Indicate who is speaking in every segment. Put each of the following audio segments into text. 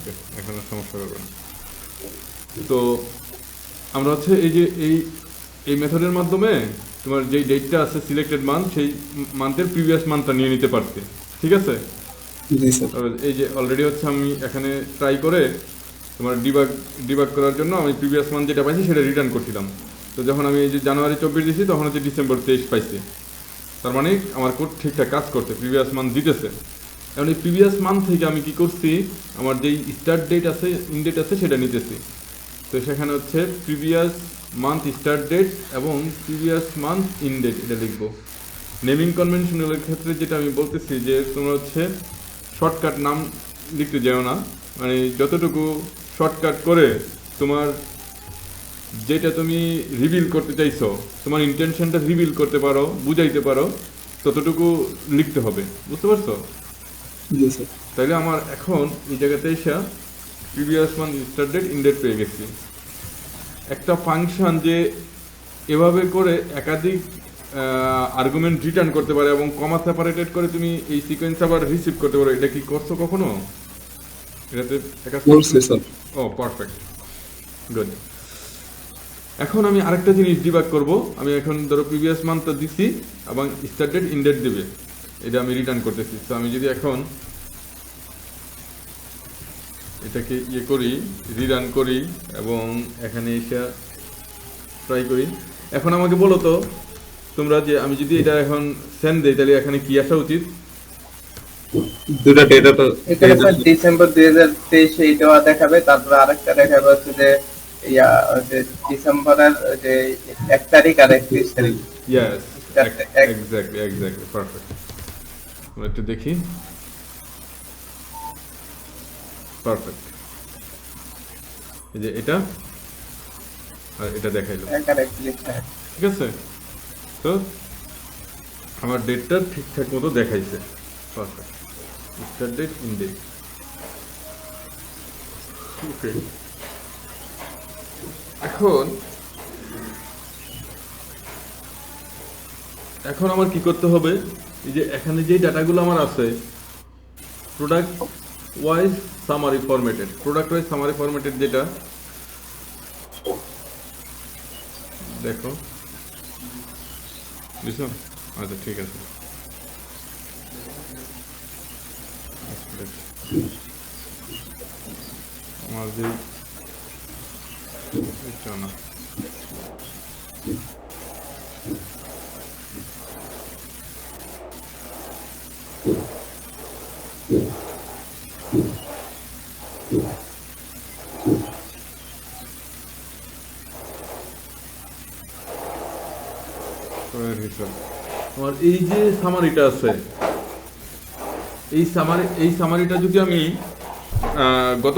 Speaker 1: ওকে, এখন আর সমস্যা হবে না। তো আমরা হচ্ছে এই যে এই মেথডের মাধ্যমে তোমার যেই ডেটটা আছে সিলেক্টেড মান্থ, সেই মান্থের প্রিভিয়াস মান্থটা নিয়ে নিতে পারছি। ঠিক আছে?
Speaker 2: জি স্যার।
Speaker 1: এই যে অলরেডি হচ্ছে আমি এখানে ট্রাই করে তোমার ডিবাগ করার জন্য আমি প্রিভিয়াস মান্থ যেটা পাইছি সেটা রিটার্ন করছিলাম। তো যখন আমি এই যে জানুয়ারি 24 দিছি, তখন হচ্ছে ডিসেম্বর 23 পাইছি। তার মানে আমার কোড ঠিকঠাক কাজ করছে, প্রিভিয়াস মান্থ দিতেছে। এখন এই প্রিভিয়াস মান্থ থেকে আমি কি করছি, আমার যেই স্টার্ট ডেট আছে, ইন ডেট আছে, সেটা নিতেছি। তো সেখানে হচ্ছে প্রিভিয়াস মান্থ স্টার্ট ডেট এবং প্রিভিয়াস মান্থ ইন ডেট এটা লিখবো। নেমিং কনভেনশনের ক্ষেত্রে যেটা আমি বলতেছি যে তোমরা হচ্ছে শর্টকাট নাম লিখতে যেও না, মানে যতটুকু শর্টকাট করে তোমার যেটা তুমি রিভিল করতে চাইছো, তোমার ইন্টেনশনটা রিভিল করতে পারো, বুঝাইতে পারো, ততটুকু লিখতে হবে। বুঝতে পারছো?
Speaker 2: জি স্যার।
Speaker 1: তাইলে আমার এখন এই জায়গাতে এসে previous month start date in date পেয়ে গেছি। একটা ফাংশন যে এভাবে করে একাধিক আর্গুমেন্ট রিটার্ন করতে পারে এবং কমা সেপারেটেড করে তুমি এই সিকোয়েন্স আবার রিসিভ করতে পারো, এটা কি করছো কখনো? এটাতে
Speaker 2: করছি স্যার।
Speaker 1: ও পারফেক্ট, গুড। এখন আমি আরেকটা জিনিস ডিবাগ করব। আমি এখন ধরো প্রিভিয়াস মান্থটা দিছি এবং স্টার্ট ডেট ইন ডেট দেবে, এটা আমি রিটার্ন করতেছি। তো আমি যদি এখন এটাকে ইয়ে করি, রিরান করি এবং এখানে এসে ট্রাই করি, এখন আমাকে বলো তো তোমরা যে আমি যদি এটা এখন সেন্ড দেই, তাহলে এখানে কি আসা উচিত?
Speaker 2: দুটা ডেটা তো
Speaker 3: এখানে স্যার ডিসেম্বর 2023 এইটাও দেখাবে, তারপরে আরেকটা দেখাবে হচ্ছে যে ইয়া যে ডিসেম্বরের যে 1 তারিখ আর 31 তারিখ।
Speaker 1: ইয়েস,
Speaker 3: চারটে এক।
Speaker 1: Exactly perfect. আমরা একটু দেখি। পারফেক্ট, এই যে এটা আর এটা দেখাইলো।
Speaker 3: 1 আর 31, হ্যাঁ।
Speaker 1: ঠিক আছে? তো আমার ডেটটা ঠিকঠাক মতো দেখাইছে। Perfect, start date in date. Okay, এখন এখন আমার কি করতে হবে, এই যে এখানে যে ডাটাগুলো আমার আছে product wise summary formatted, product wise summary formatted যেটা দেখো, বুঝছো? আচ্ছা ঠিক আছে। আমার যে এটা না, আমার এই যে সামারিটা আছে, এই সামারিটা যদি আমি গত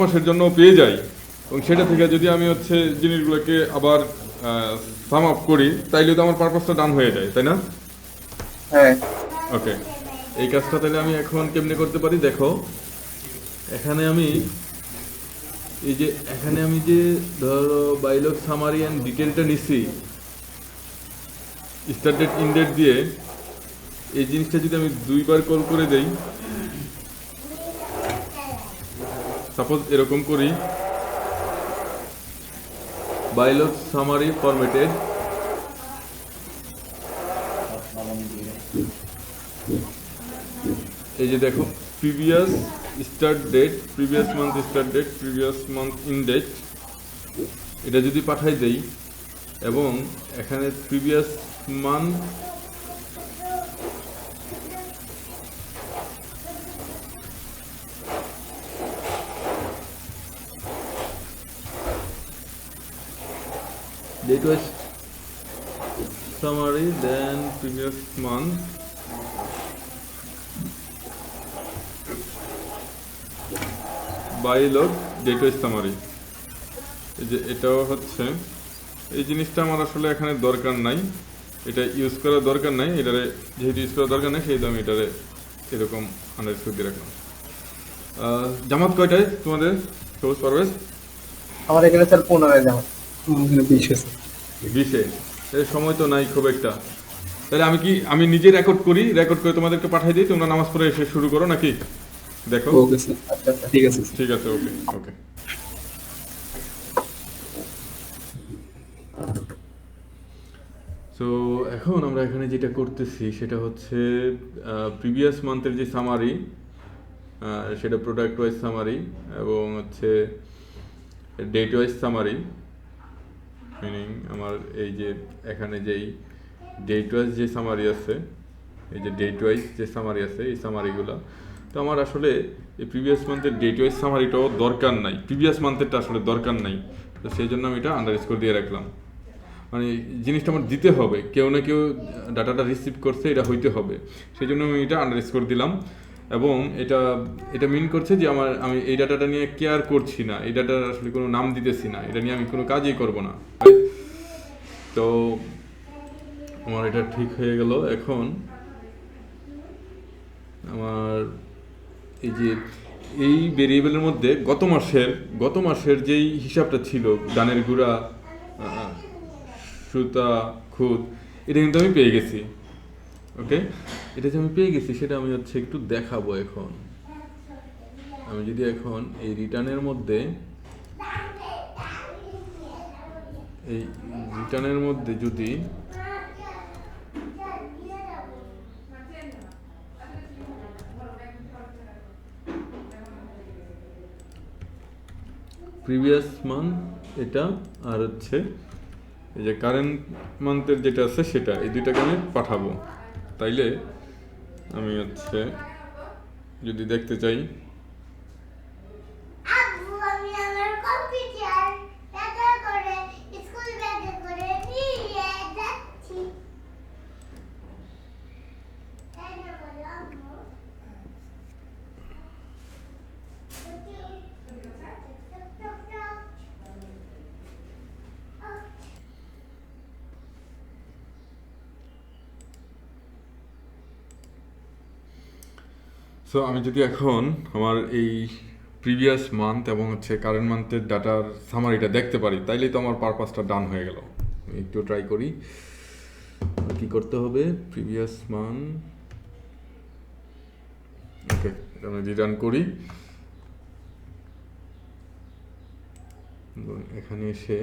Speaker 1: মাসের জন্য পেয়ে যাই এবং সেটা থেকে যদি আমি হচ্ছে জিনিসগুলোকে আবার সাম আপ করি, তাইলে তো আমার পারপাসটা ডান হয়ে যায়, তাই না?
Speaker 3: হ্যাঁ।
Speaker 1: ওকে, এই কাজটা তাহলে আমি এখন কেমনে করতে পারি দেখো। এখানে আমি যে ধরো বাইলগ সামারি অ্যান্ড ডিটেলটা নিচ্ছি স্টার্ট ডেট ইন ডেট দিয়ে, এই জিনিসটা যদি আমি দুইবার কল করে দেই, সাপোজ এরকম করি, বাইলগ সামারি ফরম্যাটেড, এই যে দেখো previous start date, previous month start date, previous month end date, এটা যদি পাঠাই দেই এবং এখানে previous month date was summary, then previous month, by log date was summary। এই যে এটাও হচ্ছে, এই জিনিসটা আমার আসলে এখানে দরকার নাই, এটা ইউজ করার দরকার নাই, এটারে যেহেতু ইউজ করার দরকার নাই সেই আমি এটারে এরকম আন্ডারস্কোর দিয়ে রাখলাম। জামাত কয়টায় তোমাদের সবুজ পারভেজ?
Speaker 3: আমার এখানে স্যার 15 জামাত।
Speaker 2: এখানে 20 আছে।
Speaker 1: 20-এ? এর সময় তো নাই খুব একটা। তাহলে আমি নিজে রেকর্ড করে তোমাদেরকে পাঠিয়ে দিই, তোমরা নামাজ পড়ে এসে শুরু করো নাকি? দেখো।
Speaker 2: ওকে স্যার,
Speaker 3: আচ্ছা আচ্ছা।
Speaker 2: ঠিক আছে স্যার।
Speaker 1: ঠিক আছে, ওকে ওকে। সো এখন আমরা এখানে যেটা করতেছি সেটা হচ্ছে প্রিভিয়াস মান্থের যে সামারি, সেটা প্রোডাক্ট ওয়াইজ সামারি এবং হচ্ছে ডেট ওয়াইজ সামারি। মিনিং আমার এই যে এখানে যেই ডেট ওয়াইজ যে সামারি আছে, এই যে ডেট ওয়াইজ যে সামারি আছে, এই সামারিগুলো তো আমার আসলে এই প্রিভিয়াস মান্থের ডেট ওয়াইজ সামারিটাও দরকার নাই, প্রিভিয়াস মান্থেরটা আসলে দরকার নাই। তো সেই জন্য আমি এটা আন্ডারস্কোর দিয়ে রাখলাম। মানে জিনিসটা আমার দিতে হবে, কেউ না কেউ ডাটাটা রিসিভ করছে, এটা হইতে হবে, সেই জন্য আমি এটা আন্ডারস্কোর দিলাম। এবং এটা এটা মিন করছে যে আমি এই ডাটাটা নিয়ে কেয়ার করছি না, এই ডাটার আসলে কোনো নাম দিতেছি না, এটা নিয়ে আমি কোনো কাজই করব না। তো আমার এটা ঠিক হয়ে গেল। এখন আমার এই যে এই ভেরিয়েবলের মধ্যে গত মাসের যেই হিসাবটা ছিল, ধানের গুঁড়া, সুতা, খুদ, এটা কিন্তু আমি পেয়ে গেছি। ওকে, এটা যে আমি পেয়ে গেছি সেটা আমি হচ্ছে একটু দেখাবো। এখন আমি যদি এখন এই রিটার্নের মধ্যে যদি প্রিভিয়াস মান্থ এটা আর হচ্ছে এই যে কারেন্ট মান্থের যেটা আছে সেটা, এই দুইটাকে আমি পাঠাবো। তাইলে আমি হচ্ছে যদি দেখতে চাই,
Speaker 4: আব্বু আমি আমার কম্পিউটার ব্যবহার করে স্কুল ব্যাগে করে নিয়ে যাচ্ছি। তাই না বলো আম্মু?
Speaker 1: সো আমি যদি এখন আমার এই প্রিভিয়াস মান্থ এবং হচ্ছে কারেন্ট মান্থের ডাটার সামারিটা দেখতে পারি, তাইলেই তো আমার পারপাসটা ডান হয়ে গেল। আমি একটু ট্রাই করি। কি করতে হবে? প্রিভিয়াস মান্থ, ওকে, আমি রিটার্ন করি এবং এখানে এসে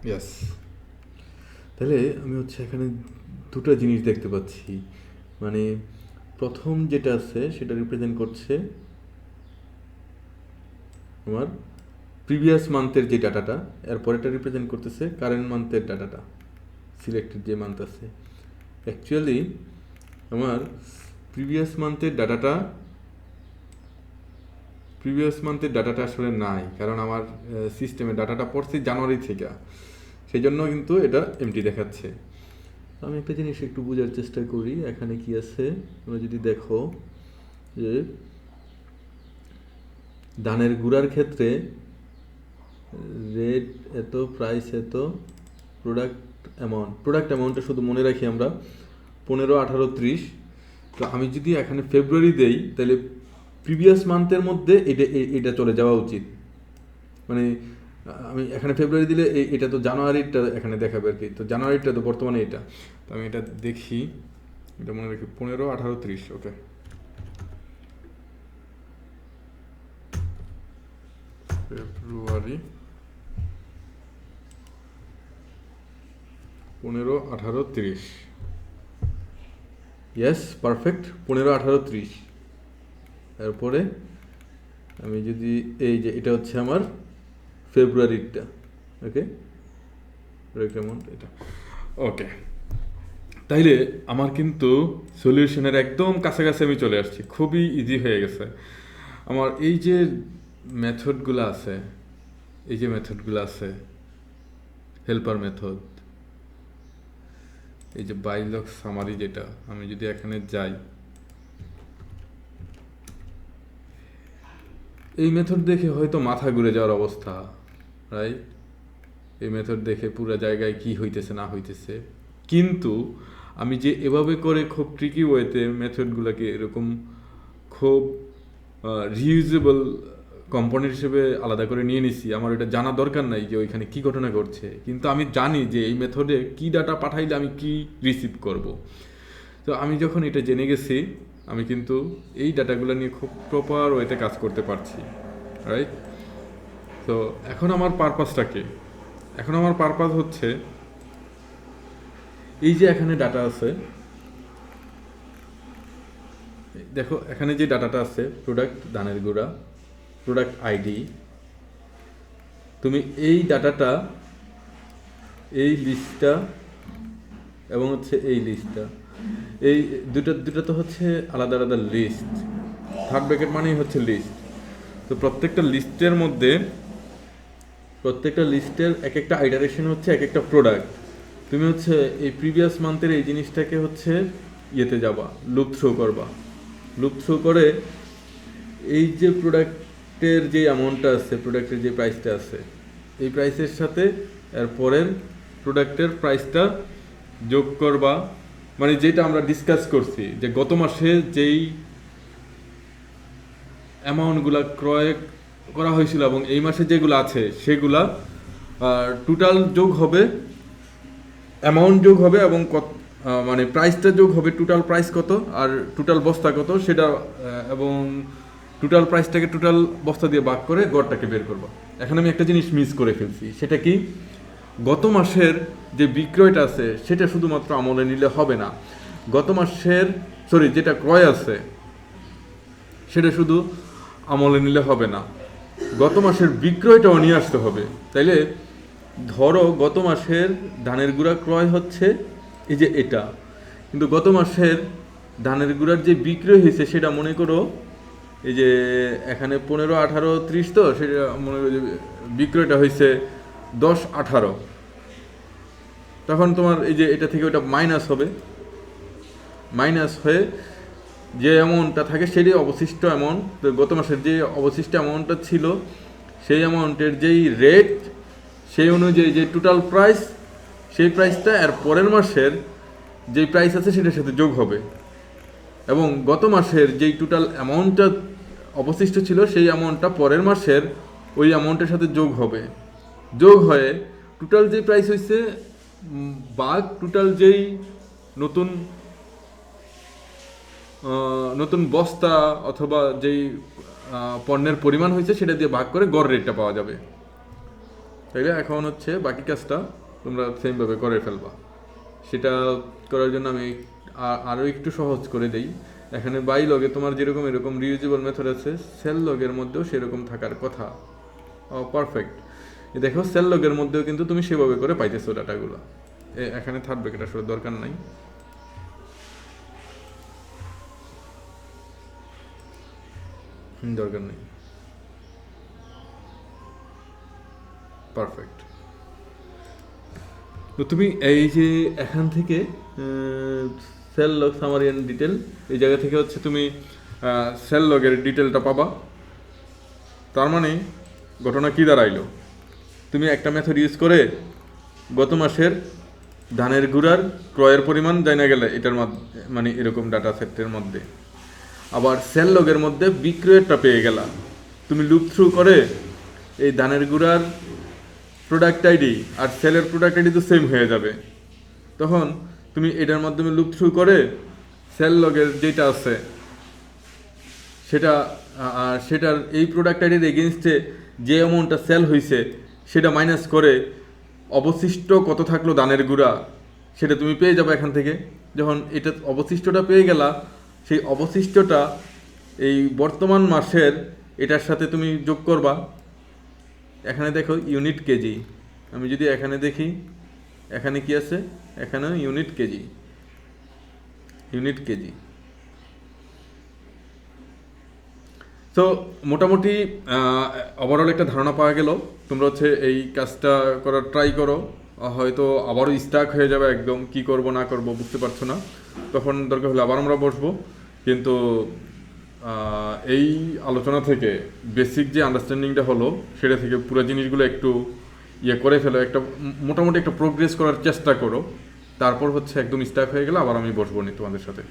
Speaker 1: ইয়াস, তাহলে আমি হচ্ছে এখানে দুটো জিনিস দেখতে পাচ্ছি। মানে প্রথম যেটা আছে সেটা রিপ্রেজেন্ট করছে আমার প্রিভিয়াস মান্থের যে ডাটাটা, এরপর এটা রিপ্রেজেন্ট করতেছে কারেন্ট মান্থের ডাটাটা, সিলেক্টেড যে মান্থ আছে। অ্যাকচুয়ালি আমার প্রিভিয়াস মান্থের ডাটাটা আসলে নাই, কারণ আমার সিস্টেমে ডাটাটা পড়ছে জানুয়ারি থেকে, সেই জন্য কিন্তু এটা এমটি দেখাচ্ছে। আমি একটা জিনিস একটু বোঝার চেষ্টা করি, এখানে কি আছে। তোমরা যদি দেখো যে ধানের গুঁড়ার ক্ষেত্রে রেট এত, প্রাইস এত, প্রোডাক্ট অ্যামাউন্টটা শুধু মনে রাখি আমরা 15, 18, 30। তো আমি যদি এখানে ফেব্রুয়ারি দেই, তাহলে প্রিভিয়াস মান্থের মধ্যে এটা চলে যাওয়া উচিত। মানে আমি এখানে ফেব্রুয়ারি দিলে এটা তো জানুয়ারিটা এখানে দেখাবে আর কি। তো জানুয়ারিটা তো বর্তমানে এটা, তো আমি এটা দেখি, এটা মনে রাখি 15, 18, 30। ওকে, ফেব্রুয়ারি 15, 18, 30। Yes, perfect, 15, 18, 30। তারপরে আমি যদি এই যে এটা হচ্ছে আমার ফেব্রুয়ারিটা, ওকে, অ্যামাউন্ট এটা, ওকে। তাইলে আমার কিন্তু সলিউশনের একদম কাছাকাছি আমি চলে আসছি, খুবই ইজি হয়ে গেছে আমার। এই যে মেথডগুলো আছে, হেল্পার মেথড, এই যে বাইলক সামারি, যেটা আমি যদি এখানে যাই, এই মেথড দেখে হয়তো মাথা ঘুরে যাওয়ার অবস্থা, রাইট? এই মেথড দেখে পুরো জায়গায় কি হইতেছে না হইতেছে। কিন্তু আমি যে এভাবে করে খুব ট্রিকি ওয়েতে মেথডগুলোকে এরকম খুব রিউজেবল কম্পোনেন্ট হিসেবে আলাদা করে নিয়ে নিছি, আমার এটা জানা দরকার নাই যে ওইখানে কি ঘটনা ঘটছে, কিন্তু আমি জানি যে এই মেথডে কি ডাটা পাঠাইলে আমি কি রিসিভ করব। তো আমি যখন এটা জেনে গেছি, আমি কিন্তু এই ডাটাগুলো নিয়ে খুব প্রপার ওয়েতে কাজ করতে পারছি, রাইট? তো এখন আমার পারপাসটা কি? এখন আমার পারপাস হচ্ছে এই যে এখানে ডাটা আছে, দেখো এখানে যে ডাটাটা আছে, প্রোডাক্ট ধানের গুঁড়া, প্রোডাক্ট আইডি, তুমি এই ডাটাটা, এই লিস্টটা এবং হচ্ছে এই লিস্টটা, এই দুটা তো হচ্ছে আলাদা আলাদা লিস্ট। থার্ড ব্র্যাকেট মানেই হচ্ছে লিস্ট। তো প্রত্যেকটা লিস্টের এক একটা আইটারেশন হচ্ছে এক একটা প্রোডাক্ট। তুমি হচ্ছে এই প্রিভিয়াস মান্থের এই জিনিসটাকে হচ্ছে ইয়েতে যাবা, লুপ থ্রো করবা। লুপ থ্রো করে এই যে প্রোডাক্টের যে অ্যামাউন্টটা আছে, প্রোডাক্টের যে প্রাইসটা আছে, এই প্রাইসের সাথে এর পরের প্রোডাক্টের প্রাইসটা যোগ করবা। মানে যেটা আমরা ডিসকাস করছি যে গত মাসে যেই অ্যামাউন্টগুলো ক্রয় করা হয়েছিল এবং এই মাসে যেগুলো আছে সেগুলা টোটাল যোগ হবে, অ্যামাউন্ট যোগ হবে এবং মানে প্রাইসটা যোগ হবে, টোটাল প্রাইস কত আর টোটাল বস্তা কত সেটা, এবং টোটাল প্রাইসটাকে টোটাল বস্তা দিয়ে ভাগ করে গড়টাকে বের করবো। এখন আমি একটা জিনিস মিস করে ফেলছি, সেটা কি? গত মাসের যে বিক্রয়টা আছে সেটা শুধুমাত্র আমলে নিলে হবে না। গত মাসের যেটা ক্রয় আছে সেটা শুধু আমলে নিলে হবে না, গত মাসের বিক্রয়টাও নিয়ে আসতে হবে। তাইলে ধরো গত মাসের ধানের গুঁড়া ক্রয় হচ্ছে এই যে এটা, কিন্তু গত মাসের ধানের গুঁড়ার যে বিক্রয় হয়েছে সেটা মনে করো এই যে এখানে 15, 18, 30, তো সেটা মনে করো যে বিক্রয়টা হয়েছে 10, 18। তখন তোমার এই যে এটা থেকে ওটা মাইনাস হবে, মাইনাস হয়ে যে অ্যামাউন্টটা থাকে সেটাই অবশিষ্ট অ্যামাউন্ট। তো গত মাসের যে অবশিষ্ট অ্যামাউন্টটা ছিল সেই অ্যামাউন্টের যেই রেট, সেই অনুযায়ী যে টোটাল প্রাইস, সেই প্রাইসটা আর পরের মাসের যেই প্রাইস আছে সেটার সাথে যোগ হবে, এবং গত মাসের যেই টোটাল অ্যামাউন্টটা অবশিষ্ট ছিল সেই অ্যামাউন্টটা পরের মাসের ওই অ্যামাউন্টের সাথে যোগ হবে। যোগ হয়ে টোটাল যেই প্রাইস হয়েছে বাঘ টোটাল যেই নতুন বস্তা অথবা যেই পণ্যের পরিমাণ হয়েছে সেটা দিয়ে ভাগ করে গড় রেটটা পাওয়া যাবে। তাইলে এখন হচ্ছে বাকি কাজটা তোমরা সেমভাবে করে ফেলবা। সেটা করার জন্য আমি আরও একটু সহজ করে দেই। এখানে বাই লগে তোমার যেরকম এরকম রিউজেবল মেথড আছে, সেল লগের মধ্যেও সেরকম থাকার কথা। পারফেক্ট। দেখো সেল লগের মধ্যেও কিন্তু তুমি সেভাবে করে পাইতেছো ডাটাগুলো। এখানে থার্ড ব্র্যাকেট আসলে দরকার নাই। দরকার নেই। পারফেক্ট। তো তুমি এই যে এখান থেকে sale log summary and detail, এই জায়গা থেকে হচ্ছে তুমি সেল লগের ডিটেলটা পাবা। তার মানে ঘটনা কি দাঁড়াইলো? তুমি একটা মেথড ইউজ করে গত মাসের ধানের গুঁড়ার ক্রয়ের পরিমাণ জানা গেলে এটার মানে এরকম ডাটা সেটের মধ্যে, আবার সেল লগের মধ্যে বিক্রয়েরটা পেয়ে গেলা। তুমি লুপ থ্রু করে এই ধানের গুঁড়ার প্রোডাক্ট আইডি আর সেলের প্রোডাক্ট আইডি তো সেম হয়ে যাবে। তখন তুমি এটার মাধ্যমে লুপ থ্রু করে সেল লগের যেটা আছে সেটার এই প্রোডাক্ট আইডির এগেনস্টে যে অ্যামাউন্টটা সেল হয়েছে সেটা মাইনাস করে অবশিষ্ট কত থাকলো ধানের গুঁড়া সেটা তুমি পেয়ে যাবে এখান থেকে। যখন এটা অবশিষ্টটা পেয়ে গেলা, সেই অবশিষ্টটা এই বর্তমান মাসের এটার সাথে তুমি যোগ করবা। এখানে দেখো ইউনিট কেজি, আমি যদি এখানে দেখি এখানে কি আছে, এখানে ইউনিট কেজি। তো মোটামুটি ওভারঅল একটা ধারণা পাওয়া গেল। তোমরা হচ্ছে এই কাজটা করার ট্রাই করো, হয়তো আবারও স্টাক হয়ে যাবে, একদম কি করব না করব বুঝতে পারছো না, তখন দরকার হলে আবার আমরা বসবো। কিন্তু এই আলোচনা থেকে বেসিক যে আন্ডারস্ট্যান্ডিংটা হলো সেটা থেকে পুরো জিনিসগুলো একটু ইয়ে করে ফেলো, একটা মোটামুটি একটা প্রোগ্রেস করার চেষ্টা করো, তারপর হচ্ছে একদম স্টাক হয়ে গেলে আবার আমি বসবো নি তোমাদের সাথে।